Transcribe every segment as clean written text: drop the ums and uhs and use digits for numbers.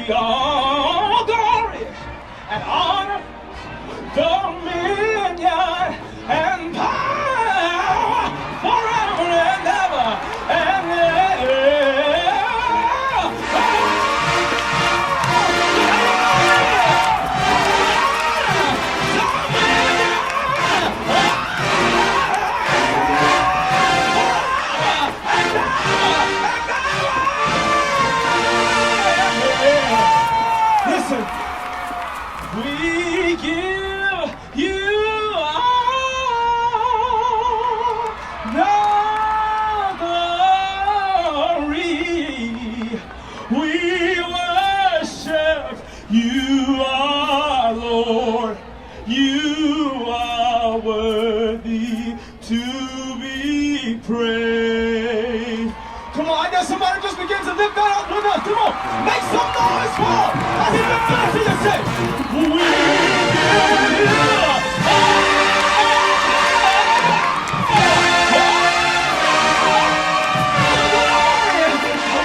thee all glory and honor, dominion and power forever and ever and ever. Listen, we give you all the glory. We worship you, our Lord. You are worthy to be praised. Come on, I got somebody just begin to lift that up with us. Come on, make some noise for him. I need to feel it till you say, we give you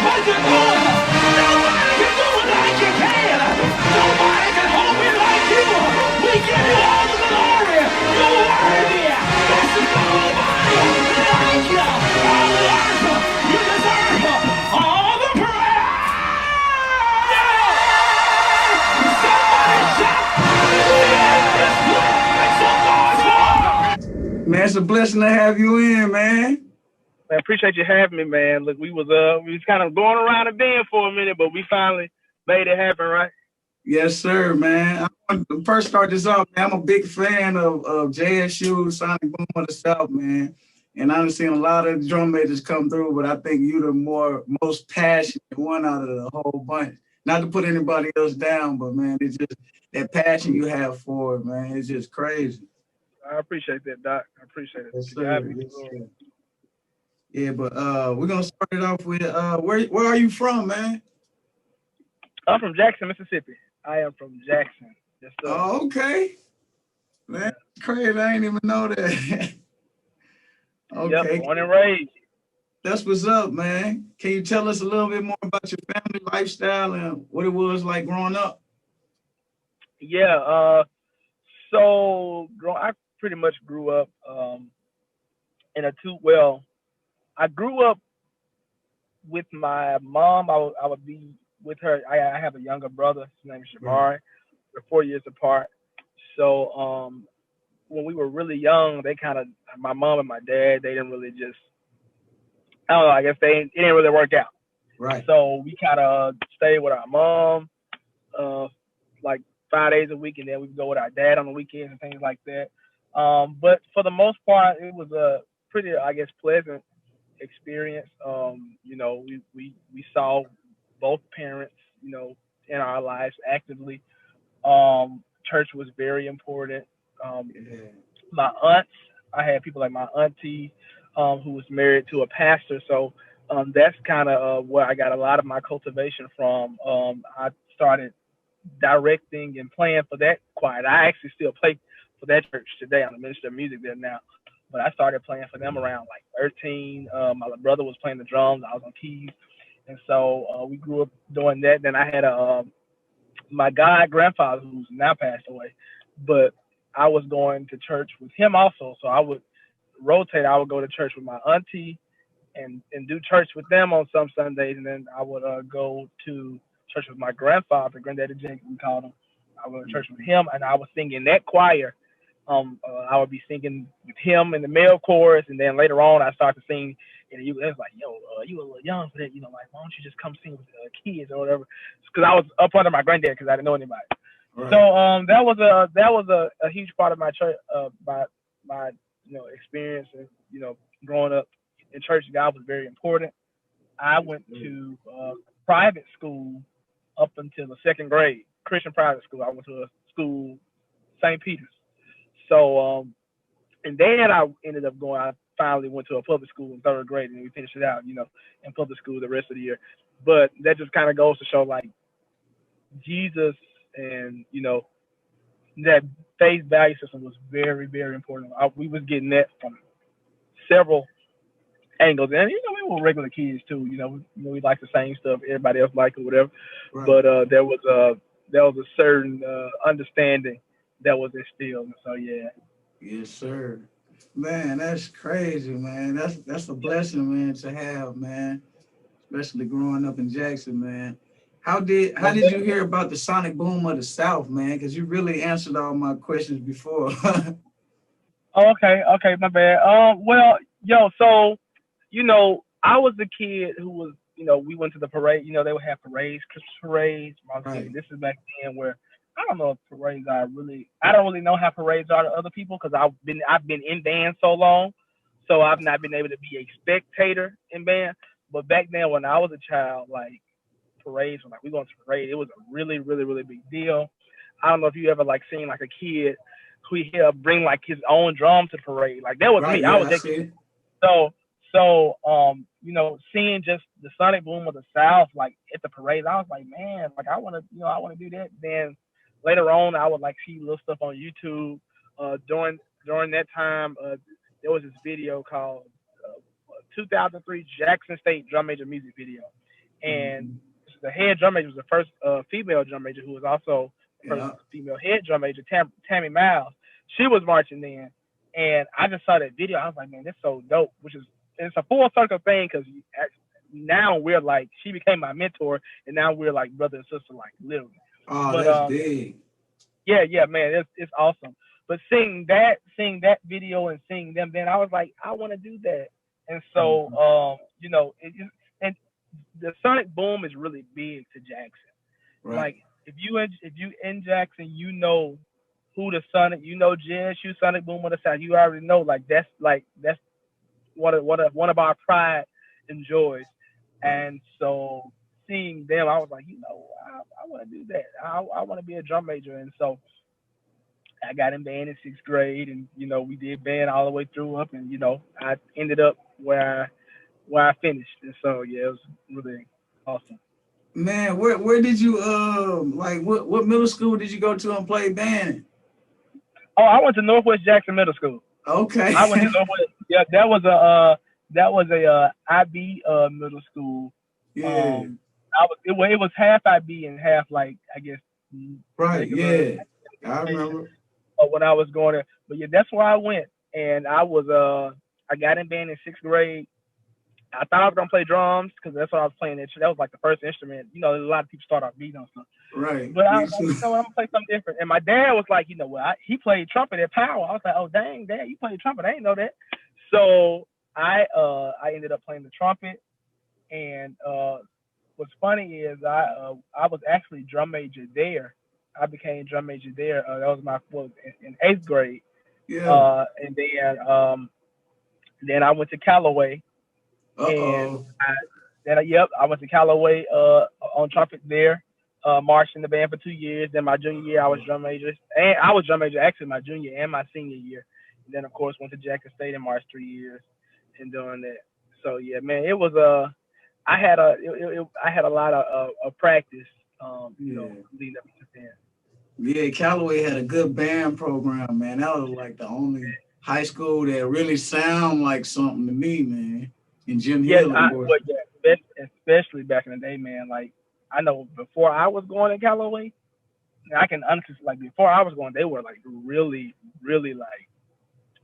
what you doing? Nobody can do it like you can. Nobody can hold me like you. We give you all the glory. You're worthy. There's nobody like you. All the earth, you deserve all the praise. Somebody shout, this place, make some noise for him. Man, it's a blessing to have you in, man. I appreciate you having me, man. Look, we was kind of going around the bend for a minute, but we finally made it happen, right? Yes, sir, man. I want to first start this off, man. I'm a big fan of JSU, Sonic Boom of the South, man. And I've seen a lot of drum majors come through, but I think you're the most passionate one out of the whole bunch. Not to put anybody else down, but man, it's just that passion you have for it, man. It's just crazy. I appreciate that, Doc. I appreciate it. Yes, sir. Yes, sir. Yeah, but we're gonna start it off with where are you from, man? I'm from Jackson, Mississippi. I am from Jackson. Oh, okay. Man, crazy. I ain't even know that. Okay. Yep, born and raised. That's what's up, man. Can you tell us a little bit more about your family lifestyle and what it was like growing up? Yeah, I pretty much grew up I grew up with my mom. I would be with her. I have a younger brother. His name is Shamari. We're 4 years apart. So when we were really young, my mom and my dad, they didn't really just, I don't know, I guess it didn't really work out. Right. So we kind of stayed with our mom like 5 days a week, and then we would go with our dad on the weekends and things like that. But for the most part, it was a pretty, I guess, pleasant experience. We saw both parents, in our lives actively. Church was very important. My aunts, I had people like my auntie, who was married to a pastor. So that's kind of where I got a lot of my cultivation from. I started directing and playing for that choir. I actually still play for that church today. I'm the minister of music there now. But I started playing for them around like 13. My brother was playing the drums. I was on keys. And so we grew up doing that. Then I had my grandfather who's now passed away. But I was going to church with him also. So I would rotate. I would go to church with my auntie and do church with them on some Sundays. And then I would go to church with my grandfather, Granddaddy Jenkins, we called him. I would go to church with him, and I was singing that choir. I would be singing with him in the male chorus, and then later on I started to sing. And it was like, yo, you a little young for that, like, why don't you just come sing with kids or whatever? Because I was up under my granddad because I didn't know anybody. Right. So that was a huge part of my church, my experience, and growing up in church. God was very important. I went to private school up until the second grade, Christian private school. I went to a school, St. Peter's. So, and then I ended up I finally went to a public school in third grade, and we finished it out, in public school the rest of the year. But that just kind of goes to show, like, Jesus and, that faith value system was very, very important. We was getting that from several angles. And we were regular kids too. We like the same stuff everybody else liked or whatever. Right. But there was a certain understanding that was instilled. So yeah. Yes, sir. Man, that's crazy, man. That's a blessing, man, to have, man. Especially growing up in Jackson, man. How did you hear about the sonic boom of the South, man? Because you really answered all my questions before. Oh, okay, my bad. Well, so I was the kid who was, we went to the parade. They would have parades, Christmas parades. I was thinking, Right. this is back then where I don't know if parades are really. I don't really know how parades are to other people because I've been in band so long, so I've not been able to be a spectator in band. But back then, when I was a child, like parades, when like we going to parade, it was a really, really, really big deal. I don't know if you ever like seen like a kid who he'll bring like his own drum to the parade. Like that was Right. me. I Yeah, was I that see kid. it. Seeing just the sonic boom of the South, like at the parade, I was like, man, like I want to do that. Then later on, I would like see little stuff on YouTube. During that time, there was this video called 2003 Jackson State Drum Major music video, and Mm-hmm. the head drum major was the first female drum major who was also the first Yeah. female head drum major, Tammy Miles. She was marching then, and I just saw that video. I was like, man, this is so dope. It's a full circle thing because now we're like, she became my mentor, and now we're like brother and sister, like literally. Oh, But that's big. yeah, man, it's awesome. But seeing that video and seeing them, then I was like, I want to do that. And so, Mm-hmm. and the sonic boom is really big to Jackson. Right. Like if you in Jackson, who the Sonic, JSU Sonic Boom of the South. You already know, like that's one of our pride and joys. Right. And so seeing them, I was like, I want to do that. I want to be a drum major. And so I got in band in sixth grade, and we did band all the way through up, and I ended up where I finished. And so yeah, it was really awesome. Man, where did you like what middle school did you go to and play band? Oh, I went to Northwest Jackson Middle School. Okay. I went to Northwest. Yeah, that was a IB middle school. Yeah. It was half IB and half like I guess Right. regular Yeah. I education remember. when I was going there. But yeah, that's where I went, and I got in band in sixth grade. I thought I was gonna play drums because that's what I was playing. That was like the first instrument. A lot of people start off beating on stuff. Right. But I Me was like, too. what, I'm gonna play something different. And my dad was like, he played trumpet at Power. I was like, oh dang, Dad, you played trumpet? I didn't know that. So I ended up playing the trumpet. And what's funny is I was actually drum major there. I became drum major there. That was my in eighth grade. Yeah. And then I went to Callaway, and Uh-oh. I went to Callaway on trumpet there. Marched in the band for 2 years. Then my junior year, I was drum major, and I was drum major actually my junior and my senior year. And then of course went to Jackson State and marched 3 years and doing that. So yeah, man, it was I had a lot of practice, Yeah. leading up to then. Yeah, Callaway had a good band program, man. That was like the only high school that really sound like something to me, man. And Jim Yes, Hill, of course. especially back in the day, man. Like I know before I was going to Callaway, I can honestly like before I was going, they were like really, really like,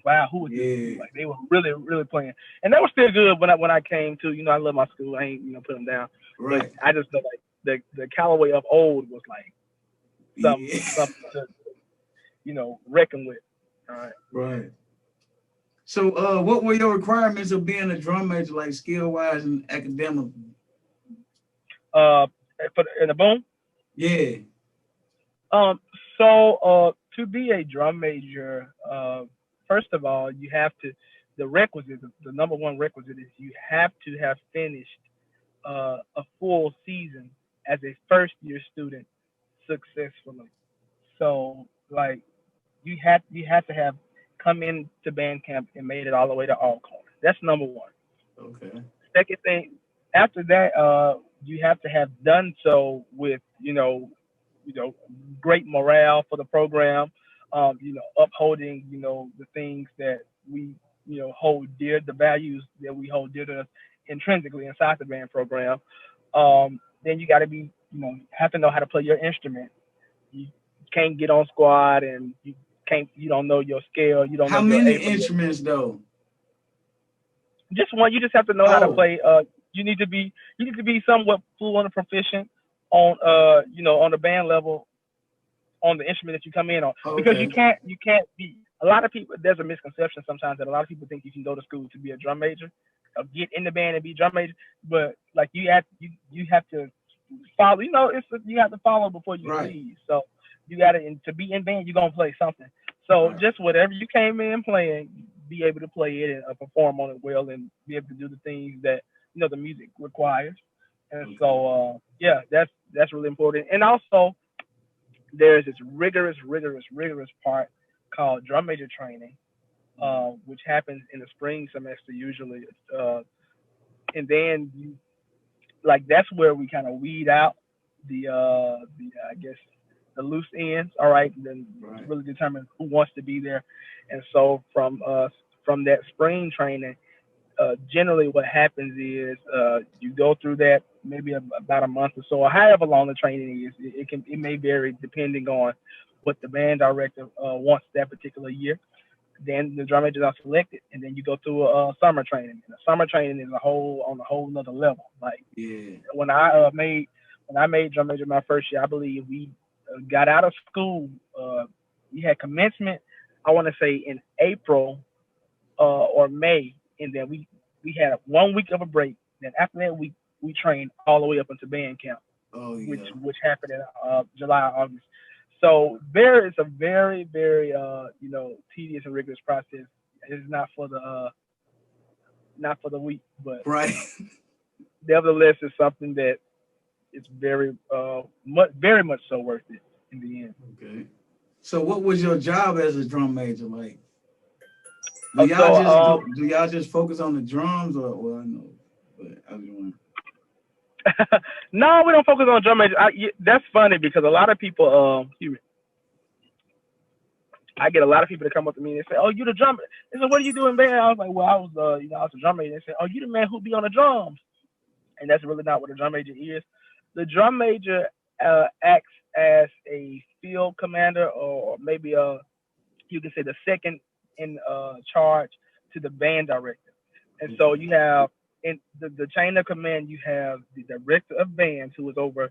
wow, who is this dude? Yeah. Like they were really, really playing, and they were still good when I came to. I love my school. I ain't put them down, but Right. I just feel like the Callaway of old was like Yeah. something to reckon with. All right. Right. So what were your requirements of being a drum major, like skill wise and academically? Uh, in the boom. Yeah. To be a drum major, first of all, you have to, the number one requisite is you have to have finished a full season as a first year student successfully. So like you have to have come into band camp and made it all the way to Alcorn. That's number one. Okay. Second thing, after that, you have to have done so with great morale for the program, upholding the things that we hold dear, the values that we hold dear to us intrinsically inside the band program. Then you got to be, have to know how to play your instrument. You can't get on squad and you don't know your scale, you don't know How your many A for instruments though? just one. You just have to know how to Oh, play. You need to be somewhat fluent and proficient on on the band level on the instrument that you come in on, because you okay. can't be. A lot of people, there's a misconception sometimes that a lot of people think you can go to school to be a drum major, or get in the band and be drum major, but like you have to follow. You have to follow before you Right. lead. So you got to be in band. You're gonna play something. So Right. just whatever you came in playing, be able to play it and perform on it well, and be able to do the things that the music requires. And Okay. so yeah, that's really important. And also there's this rigorous part called drum major training, which happens in the spring semester usually. And then that's where we kind of weed out the I guess the loose ends. All right, then Right. really determine who wants to be there. And so from that spring training, generally what happens is you go through that maybe about a month or so, or however long the training is. It may vary depending on what the band director wants that particular year. Then the drum majors are selected, and then you go through a summer training. And the summer training is on a whole nother level. Like Yeah. when I made drum major my first year, I believe we got out of school. We had commencement, I want to say in April or May, and then we had 1 week of a break. Then after that, we trained all the way up into band camp, Oh yeah. which happened in July, August. So there is a very, very tedious and rigorous process. It's not for the weak, but Right. nevertheless, it's something that is very very much so worth it in the end. Okay. So what was your job as a drum major like? Do Uh, y'all so just um, do y'all just focus on the drums or well I know, but I was wondering. no, we don't focus on drum major. That's funny because a lot of people, I get a lot of people to come up to me and they say, "Oh, you the drummer?" They say, "What do you do in band?" I was like, "Well, I was a drum major." They say, "Oh, you the man who be on the drums?" And that's really not what a drum major is. The drum major acts as a field commander, or maybe you can say the second in charge to the band director. And so Okay. you have in the chain of command, you have the director of bands who is over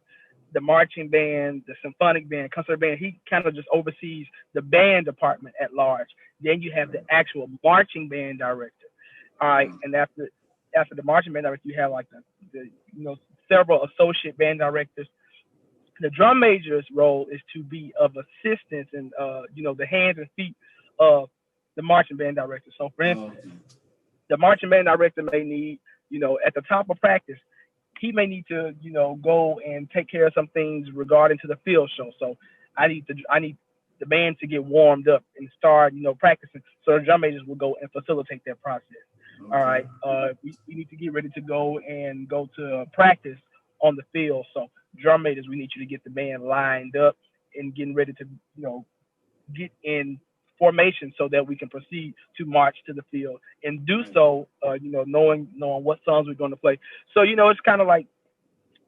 the marching band, the symphonic band, concert band. He kind of just oversees the band department at large. Then you have the Right. actual marching band director. All right, Oh, and after the marching band director, you have like the several associate band directors. The drum major's role is to be of assistance and the hands and feet of the marching band director. So for oh, instance, okay. the marching band director may need, at the top of practice, he may need to, go and take care of some things regarding to the field show. So I need the band to get warmed up and start, practicing. So the drum majors will go and facilitate that process. All Okay. right. We need to get ready to go to practice on the field. So drum majors, we need you to get the band lined up and getting ready to, get in formation so that we can proceed to march to the field and do Right. so, knowing what songs we're going to play. So it's kind of like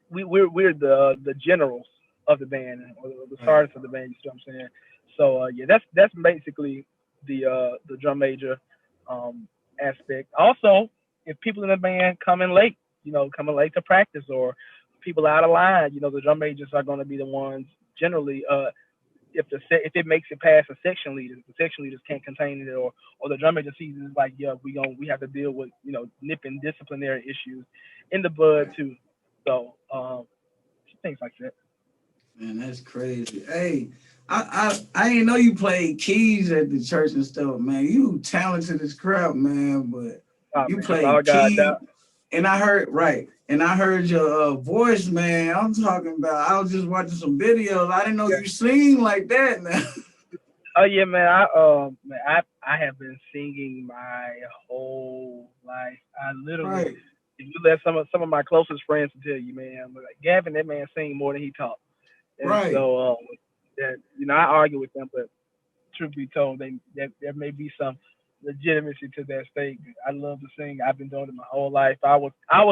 we're the generals of the band, or the Right. sergeants of the band. You know what I'm saying? So yeah, that's basically the drum major um, aspect. Also, if people in the band coming late to practice, or people out of line, the drum majors are going to be the ones generally. If it makes it past a section leader, if the section leaders can't contain it, or the drum major sees it, it's like, yeah, we have to deal with nipping disciplinary issues in the bud Right. too. So things like that. Man, that's crazy. Hey, I didn't know you played keys at the church and stuff, man. You talented as crap, man. But Oh you man, it's all played God. keys, and I heard right, and I heard your voice, man. I'm talking about. I was just watching some videos. I didn't know Yeah. you sing like that, man. Oh yeah, man. I have been singing my whole life. I literally, Right, if you let some of my closest friends tell you, man, like, Gavin, that man sing more than he talk. And right. so that I argue with them, but truth be told, there may be some. legitimacy to that statement. I love to sing. I've been doing it my whole life. I was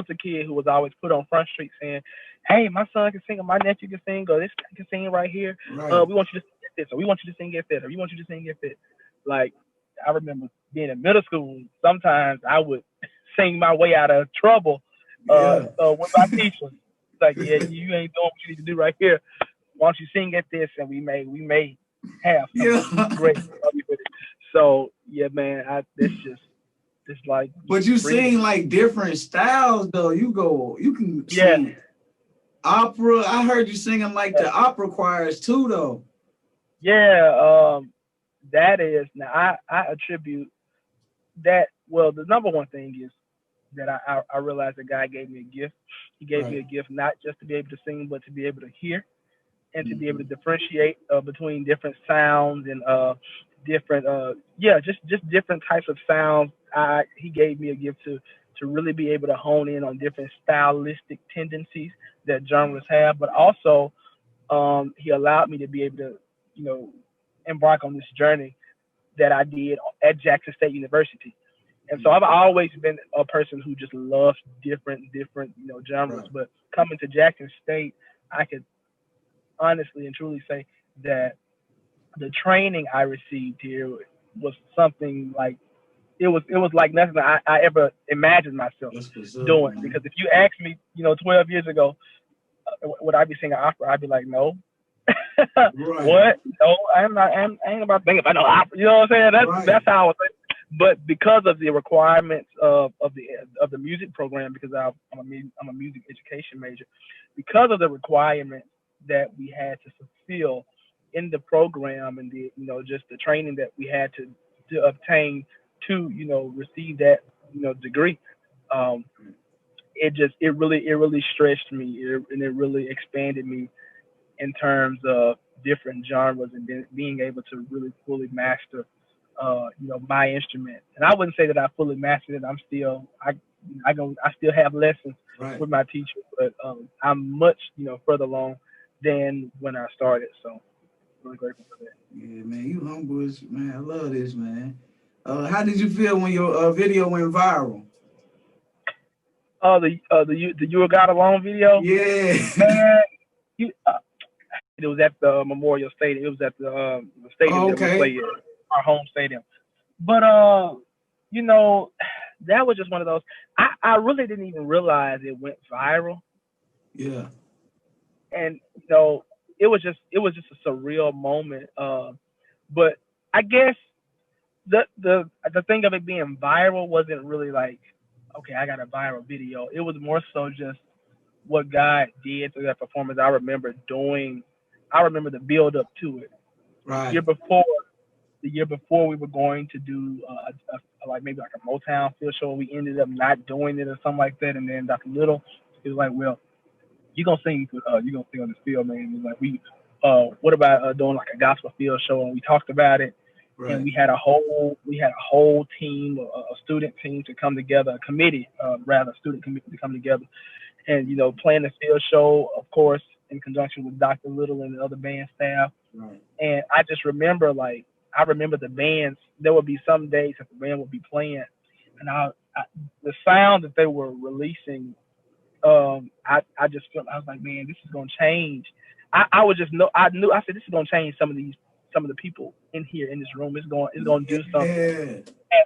a kid who was always put on Front Street saying, "Hey, my son can sing, or my nephew can sing, or this guy can sing right here. Right. We want you to sing at this, or we want you to sing at that, or we want you to sing at that." Like I remember being in middle school. Sometimes I would sing my way out of trouble Yeah. with my teacher. Like, yeah, you ain't doing what you need to do right here. Why don't you sing at this, and we may have Yeah. something great for you with it. So yeah, man, it's just it's like But you freedom. sing like different styles though. You can Yeah, sing opera. I heard you singing like the opera choirs too though. yeah. That is now I attribute that. Well, the number one thing is that I realized that God gave me a gift. He gave me Right. a gift not just to be able to sing, but to be able to hear and to be able to Mhm. differentiate between different sounds and different just different types of sounds. He gave me a gift to really be able to hone in on different stylistic tendencies that genres have, but also he allowed me to be able to you know embark on this journey that I did at Jackson State University. And so I've always been a person who just loves different genres. Right. But coming to Jackson State, I could honestly and truly say that the training I received here was something like it was like nothing I ever imagined myself That's what's up, doing. Because man. if you asked me, 12 years ago, would I be singing opera? I'd be like, no. Right. What? No, I'm not. I ain't about to think about no opera. You know what I'm saying? That's Right. how I was. But because of the requirements of the music program, because I'm a music education major, because of the requirements that we had to fulfill in the program and the just the training that we had to obtain to receive that degree, um, it really stretched me and it really expanded me in terms of different genres and being able to really fully master, my instrument. And I wouldn't say that I fully mastered it. I still have lessons Right. with my teacher, but I'm much, further along than when I started. So really grateful for that. Yeah, man. You humble as man. I love this, man. How did you feel when your video went viral? The You Got Alone video, Yeah. man. You, it was at the Memorial Stadium. It was at the stadium Oh, that we okay. play at, our home stadium. But you know, that was just one of those. I really didn't even realize it went viral, Yeah. and it was just a surreal moment. But I guess the thing of it being viral wasn't really like, okay, I got a viral video. It was more so just what God did through that performance. I remember the build up to it. Right. Year before, the year before we were going to do like maybe like a Motown field show. We ended up not doing it or something like that. And then Dr. Little, he was like, "Well, you gonna sing on this field, man." He was like, what about doing like a gospel field show?" And we talked about it, and Right. we had a whole team, a student team to come together, a committee, rather, student committee to come together, and plan the field show, of course, in conjunction with Dr. Little and the other band staff. Right. And I remember the bands. There would be some days that the band would be playing, and the sound that they were releasing, I just felt, I was like, man, this is gonna change. I would just know I said this is gonna change some of the people in here in this room. It's gonna do something. Yeah. And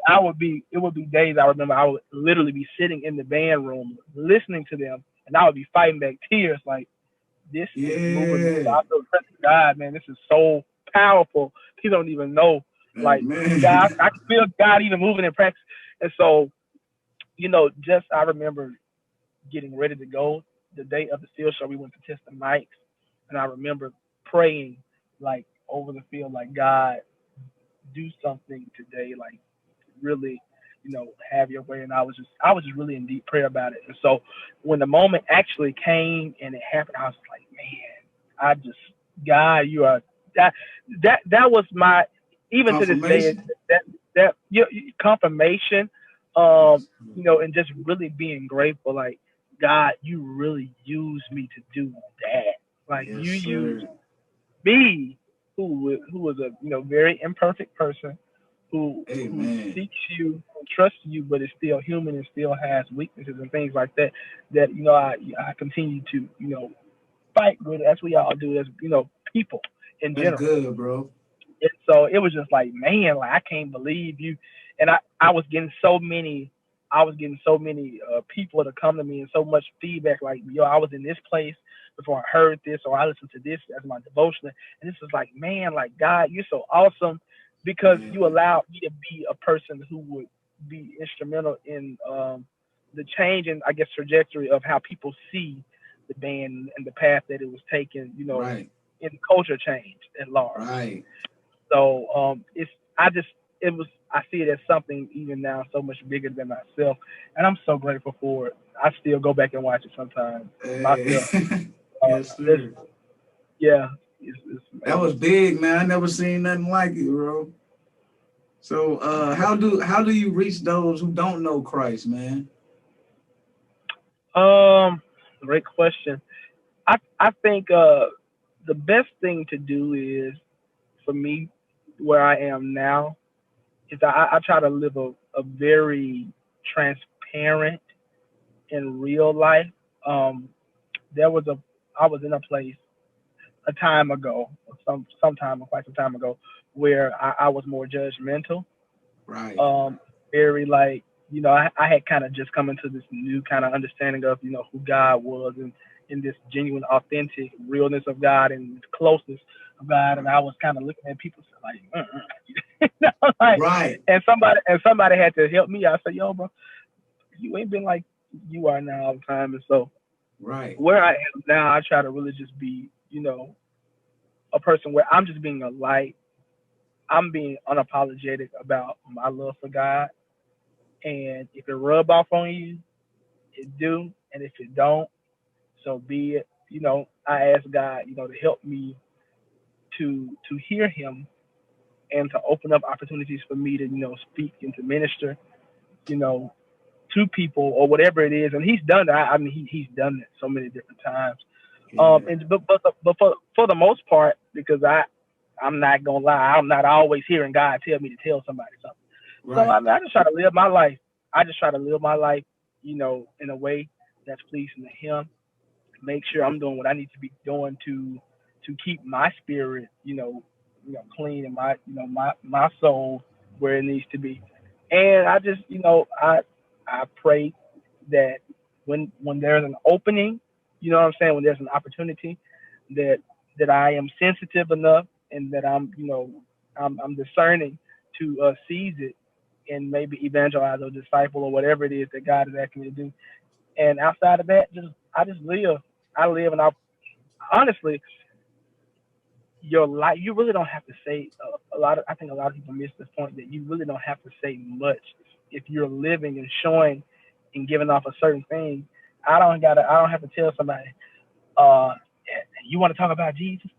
it would be days I remember I would literally be sitting in the band room listening to them, and I would be fighting back tears like, this is moving me. Yeah. I feel the presence of God, man. This is so powerful. People don't even know. Like, God, Man. I can feel God even moving in practice. And so, just I remember getting ready to go the day of the field show. We went to test the mics, and I remember praying like over the field, like, God, do something today, like really, have your way. And I was just really in deep prayer about it. And so when the moment actually came and it happened, I was like, man, God, you are that that was my, even to this day, Confirmation. that confirmation, and just really being grateful, like, God, you really used me to do that. Like, Yes, you used sir. me, who was a very imperfect person, who Amen. seeks you, trusts you, but is still human and still has weaknesses and things like that. That I continue to fight with, as we all do, as people in That's general. good, bro. And so it was just like, man, like I can't believe you. And I was getting so many, people to come to me and so much feedback. Like, yo, I was in this place before I heard this, or I listened to this as my devotion. And this was like, man, like God, you're so awesome because you Man. allowed me to be a person who would be instrumental in the change and I guess trajectory of how people see the band and the path that it was taking, Right. in culture change at large. Right. So I see it as something even now so much bigger than myself, and I'm so grateful for it. I still go back and watch it sometimes Hey. myself. Yes, It's, sir. yeah, it's That was amazing. big, man. I never seen nothing like it, bro. So how do you reach those who don't know Christ, man? Um, Great question. I think the best thing to do is for me where I am now is I try to live a very transparent and real life. Um, there was a I was in a place a time ago, quite some time ago, where I was more judgmental. Right. Um, Very like I had kind of just come into this new kind of understanding of who God was and in this genuine, authentic realness of God and closeness of God, and Right. I was kind of looking at people like, like, Right. and somebody had to help me. I said, yo, bro, you ain't been like you are now all the time, and so Right. where I am now, I try to really just be, a person where I'm just being a light. I'm being unapologetic about my love for God. And if it rub off on you, it do. And if it don't, so be it. I ask God, to help me to hear him and to open up opportunities for me to, speak and to minister, you know, to people or whatever it is. And he's done that. I mean, he's done it so many different times. Yeah. And but for the most part, because I'm not gonna lie, I'm not always hearing God tell me to tell somebody something. So I Right. mean, I just try to live my life. I just try to live my life, in a way that's pleasing to Him. Make sure I'm doing what I need to be doing to keep my spirit, clean and my soul where it needs to be. And I just, I pray that when there's an opening, you know what I'm saying, when there's an opportunity, that I am sensitive enough and that I'm discerning to seize it and maybe evangelize or disciple or whatever it is that God is asking me to do. And outside of that, I just live. I live, and I honestly, your life, you really don't have to say a lot of. I think a lot of people miss this point that you really don't have to say much if you're living and showing and giving off a certain thing. I don't have to tell somebody. Uh, you want to talk about Jesus?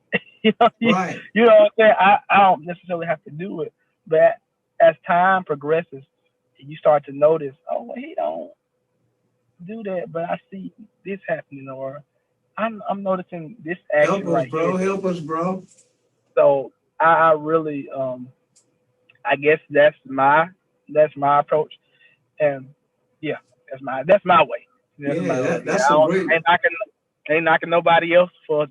you know, you, Right. you know what I'm saying? I don't necessarily have to do it, but as time progresses, you start to notice, oh, well, he don't do that, but I see this happening, or I'm noticing this Help action us, right here. bro. Help us, bro. So I really, I guess that's my approach, and yeah, that's my way. That's Yeah, my way. Yeah, that's I a don't, great. ain't knocking nobody else for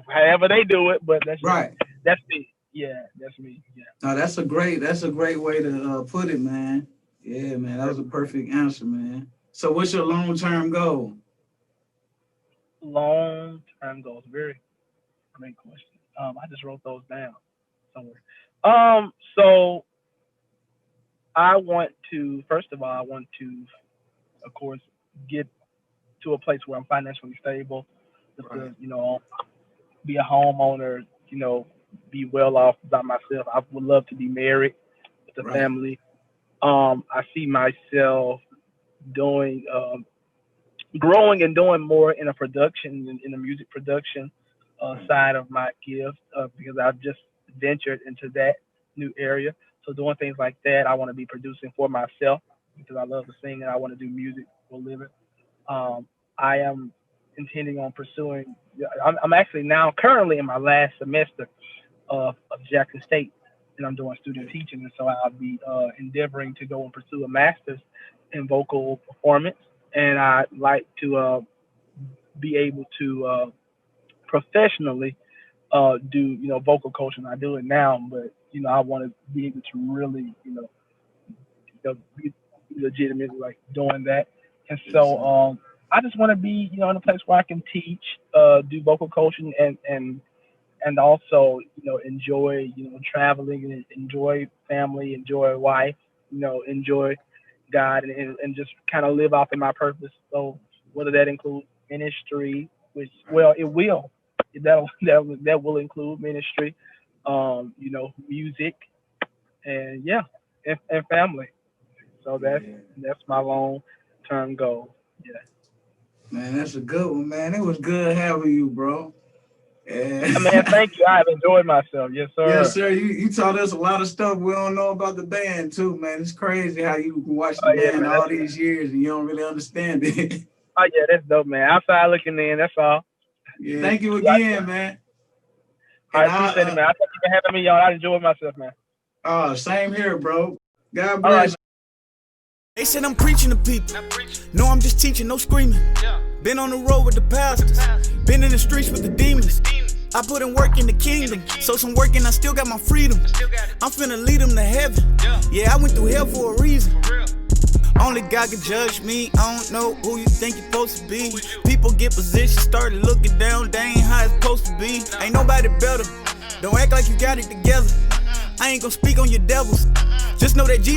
however they do it, but Right. that's me. Yeah, that's me. Yeah. No, that's a great way to put it, man. Yeah, man. That was a perfect answer, man. So what's your long-term goal? Long term goals. Very great question. I just wrote those down somewhere. So I want to, first of all, of course, get to a place where I'm financially stable, just Right. to, be a homeowner, be well off by myself. I would love to be married with a Right. family. I see myself doing, growing and doing more in a production, in the music production Right. side of my gift, because I've just ventured into that new area. So doing things like that, I want to be producing for myself because I love to sing and I want to do music for a living. Um, I am intending on pursuing. I'm actually now currently in my last semester of Jackson State, and I'm doing student teaching, and so I'll be endeavoring to go and pursue a master's in vocal performance, and I'd like to be able to professionally do vocal coaching. I do it now, but I want to be able to really be legitimately like doing that. And so I just want to be in a place where I can teach, do vocal coaching, and also enjoy traveling, and enjoy family, enjoy wife, enjoy God, and just kind of live off in my purpose. So whether that includes ministry, which it will, that will include ministry, music, and and family. So that's my long term goal. Yeah. Man, that's a good one, man. It was good having you, bro. And man, thank you. I have enjoyed myself. Yes, sir. Yes, sir. You taught us a lot of stuff we don't know about the band too, man. It's crazy how you can watch the band man, all these years and you don't really understand it. Oh yeah, that's dope, man. Outside looking in, that's all. Yeah. Thank you again, man. I appreciate it, man. I thank you for having me on. I enjoyed myself, man. Same here, bro. God bless. They said I'm preaching to people. No, I'm just teaching, no screaming. Been on the road with the pastors. Been in the streets with the demons. I put in work in the kingdom. So some work and I still got my freedom. I'm finna lead them to heaven. Yeah, I went through hell for a reason. Only God can judge me. I don't know who you think you're supposed to be. People get positions, started looking down. They ain't how it's supposed to be. Ain't nobody better. Don't act like you got it together. I ain't gonna speak on your devils. Just know that Jesus